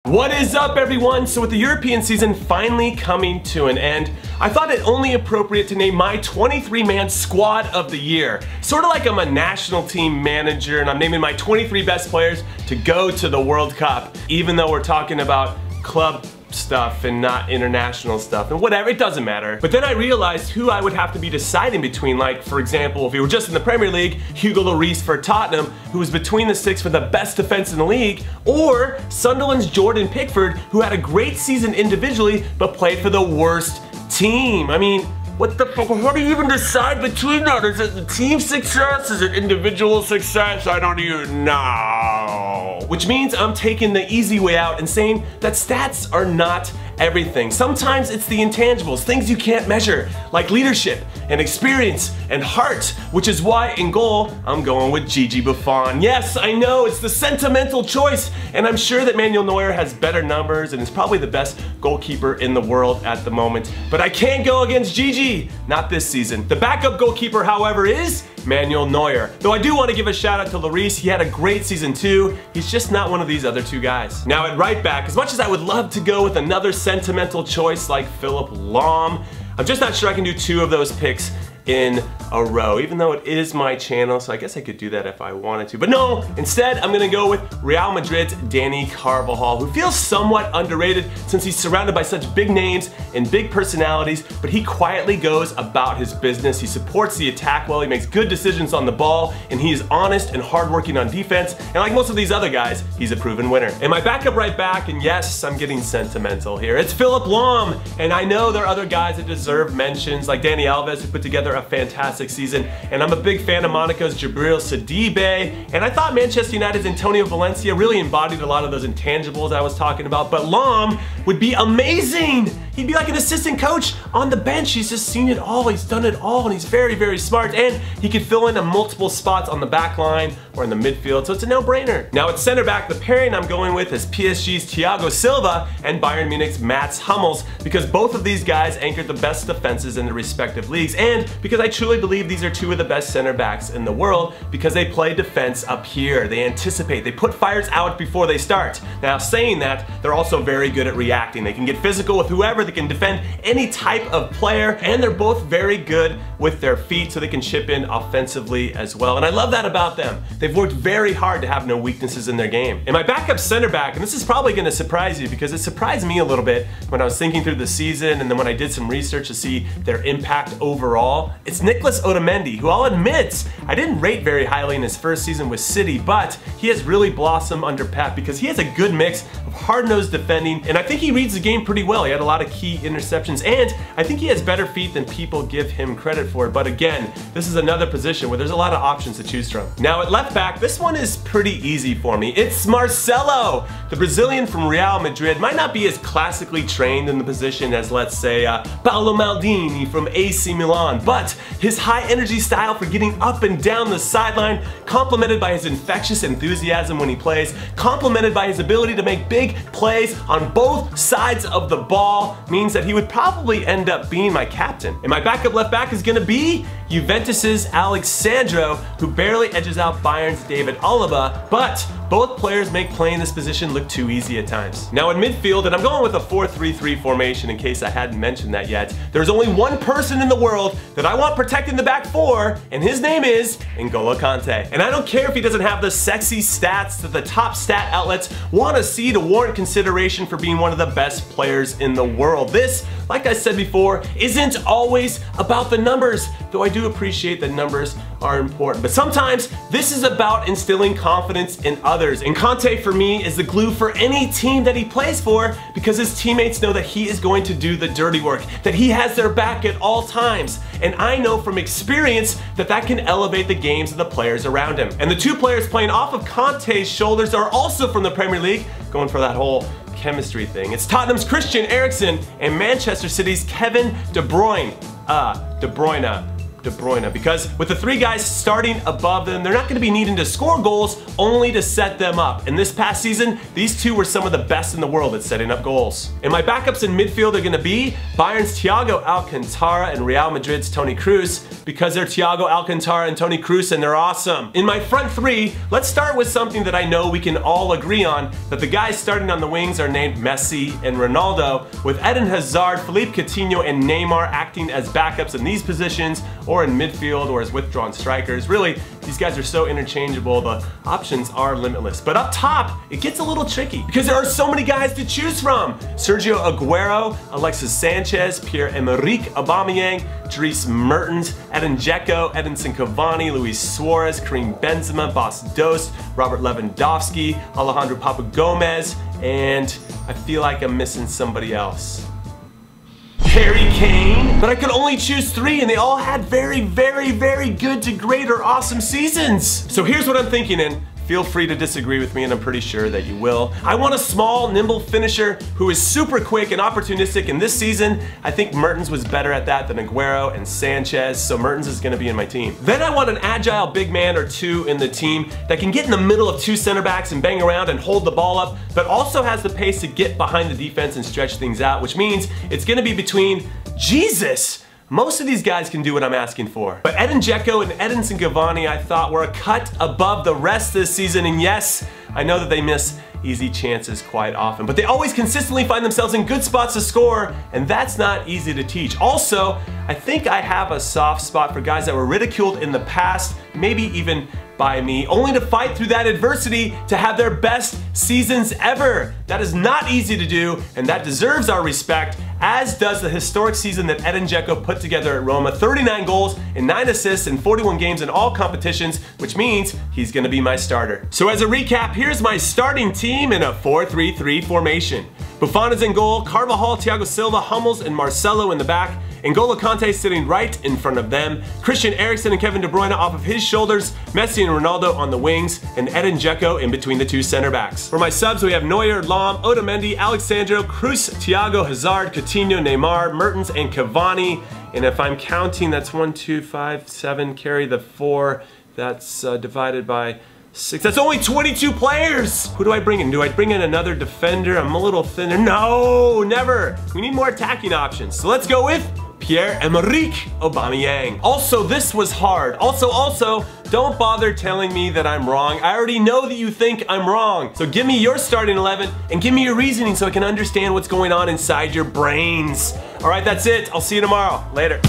What is up, everyone? So with the European season finally coming to an end, I thought it only appropriate to name my 23-man squad of the year. Sort of like I'm a national team manager and I'm naming my 23 best players to go to the World Cup, even though we're talking about club stuff and not international stuff and whatever, it doesn't matter. But then I realized who I would have to be deciding between, like for example, if we were just in the Premier League, Hugo Lloris for Tottenham, who was between the six for the best defense in the league, or Sunderland's Jordan Pickford, who had a great season individually but played for the worst team. I mean, what the fuck, how do you even decide between that? Is it team success? Is it individual success? I don't even know. Which means I'm taking the easy way out and saying that stats are not everything. Sometimes it's the intangibles, things you can't measure, like leadership and experience and heart, which is why in goal, I'm going with Gigi Buffon. Yes, I know, it's the sentimental choice, and I'm sure that Manuel Neuer has better numbers and is probably the best goalkeeper in the world at the moment, but I can't go against Gigi, not this season. The backup goalkeeper, however, is Manuel Neuer. Though I do want to give a shout out to Lloris, he had a great season too, he's just not one of these other two guys. Now at right back, as much as I would love to go with another sentimental choice like Philipp Lahm, I'm just not sure I can do two of those picks in a row, even though it is my channel, so I guess I could do that if I wanted to. But no, instead I'm gonna go with Real Madrid's Dani Carvajal, who feels somewhat underrated since he's surrounded by such big names and big personalities, but he quietly goes about his business. He supports the attack well, he makes good decisions on the ball, and he is honest and hardworking on defense, and like most of these other guys, he's a proven winner. And my backup right back, and yes, I'm getting sentimental here, it's Philipp Lahm, and I know there are other guys that deserve mentions, like Dani Alves, who put together a fantastic season, and I'm a big fan of Monaco's Djibril Sidibe, and I thought Manchester United's Antonio Valencia really embodied a lot of those intangibles I was talking about, but Lahm would be amazing! He'd be like an assistant coach on the bench. He's just seen it all, he's done it all, and he's very, very smart, and he could fill in multiple spots on the back line or in the midfield, so it's a no-brainer. Now at center back, the pairing I'm going with is PSG's Thiago Silva and Bayern Munich's Mats Hummels, because both of these guys anchored the best defenses in their respective leagues, and because I truly believe these are two of the best center backs in the world because they play defense up here. They anticipate, they put fires out before they start. Now saying that, they're also very good at reacting. They can get physical with whoever, they can defend any type of player, and they're both very good with their feet so they can chip in offensively as well. And I love that about them. They've worked very hard to have no weaknesses in their game. And my backup center back, and this is probably gonna surprise you because it surprised me a little bit when I was thinking through the season and then when I did some research to see their impact overall, it's Nicolas Otamendi, who I'll admit I didn't rate very highly in his first season with City, but he has really blossomed under Pep because he has a good mix of hard-nosed defending, and I think he reads the game pretty well. He had a lot of key interceptions, and I think he has better feet than people give him credit for, but again, this is another position where there's a lot of options to choose from. Now at left back, this one is pretty easy for me. It's Marcelo! The Brazilian from Real Madrid might not be as classically trained in the position as, let's say, Paolo Maldini from AC Milan, but his high energy style for getting up and down the sideline, complemented by his infectious enthusiasm when he plays, complemented by his ability to make big plays on both sides of the ball, means that he would probably end up being my captain. And my backup left back is gonna be Juventus's Alex Sandro, who barely edges out Bayern's David Alaba, but both players make playing this position look too easy at times. Now in midfield, and I'm going with a 4-3-3 formation in case I hadn't mentioned that yet, there's only one person in the world that I want protecting the back four, and his name is N'Golo Kante. And I don't care if he doesn't have the sexy stats that the top stat outlets want to see to warrant consideration for being one of the best players in the world. This, like I said before, isn't always about the numbers, though I do appreciate that numbers are important. But sometimes this is about instilling confidence in others. And Kante for me is the glue for any team that he plays for because his teammates know that he is going to do the dirty work, that he has their back at all times. And I know from experience that that can elevate the games of the players around him. And the two players playing off of Kante's shoulders are also from the Premier League, going for that whole chemistry thing. It's Tottenham's Christian Eriksen and Manchester City's Kevin De Bruyne. De Bruyne, because with the three guys starting above them, they're not going to be needing to score goals only to set them up. And this past season, these two were some of the best in the world at setting up goals. And my backups in midfield are gonna be Bayern's Thiago Alcantara and Real Madrid's Toni Kroos, because they're Thiago Alcantara and Toni Kroos and they're awesome. In my front three, let's start with something that I know we can all agree on, that the guys starting on the wings are named Messi and Ronaldo, with Eden Hazard, Philippe Coutinho, and Neymar acting as backups in these positions, or in midfield, or as withdrawn strikers. Really, these guys are so interchangeable, the options are limitless. But up top, it gets a little tricky, because there are so many guys to choose from. Sergio Aguero, Alexis Sanchez, Pierre-Emerick Aubameyang, Dries Mertens, Edin Dzeko, Edinson Cavani, Luis Suarez, Karim Benzema, Bas Dost, Robert Lewandowski, Alejandro Papagomez, and I feel like I'm missing somebody else. Harry Kane? But I could only choose 3 and they all had very, very, very good to great or awesome seasons. So here's what I'm thinking, and feel free to disagree with me, and I'm pretty sure that you will. I want a small, nimble finisher who is super quick and opportunistic, and this season, I think Mertens was better at that than Aguero and Sanchez, so Mertens is gonna be in my team. Then I want an agile big man or two in the team that can get in the middle of 2 center backs and bang around and hold the ball up, but also has the pace to get behind the defense and stretch things out, which means it's gonna be between Jesus. Most of these guys can do what I'm asking for. But Edin Dzeko and Edinson Cavani, I thought, were a cut above the rest this season, and yes, I know that they miss easy chances quite often, but they always consistently find themselves in good spots to score, and that's not easy to teach. Also, I think I have a soft spot for guys that were ridiculed in the past, maybe even by me, only to fight through that adversity to have their best seasons ever. That is not easy to do, and that deserves our respect, as does the historic season that Edin Dzeko put together at Roma. 39 goals and 9 assists in 41 games in all competitions, which means he's gonna be my starter. So as a recap, here's my starting team in a 4-3-3 formation. Buffon is in goal, Carvajal, Thiago Silva, Hummels, and Marcelo in the back. N'Golo Kanté sitting right in front of them, Christian Eriksen and Kevin De Bruyne off of his shoulders, Messi and Ronaldo on the wings, and Edin Dzeko in between the 2 center backs. For my subs, we have Neuer, Lahm, Otamendi, Alexandro, Kroos, Thiago, Hazard, Coutinho, Neymar, Mertens, and Cavani. And if I'm counting, that's 1, 2, 5, 7, carry the 4, that's divided by 6. That's only 22 players! Who do I bring in? Do I bring in another defender? I'm a little thinner. No, never! We need more attacking options. So let's go with Pierre-Emerick Aubameyang. Also, this was hard. Also, don't bother telling me that I'm wrong. I already know that you think I'm wrong. So give me your starting 11 and give me your reasoning so I can understand what's going on inside your brains. All right, that's it. I'll see you tomorrow. Later.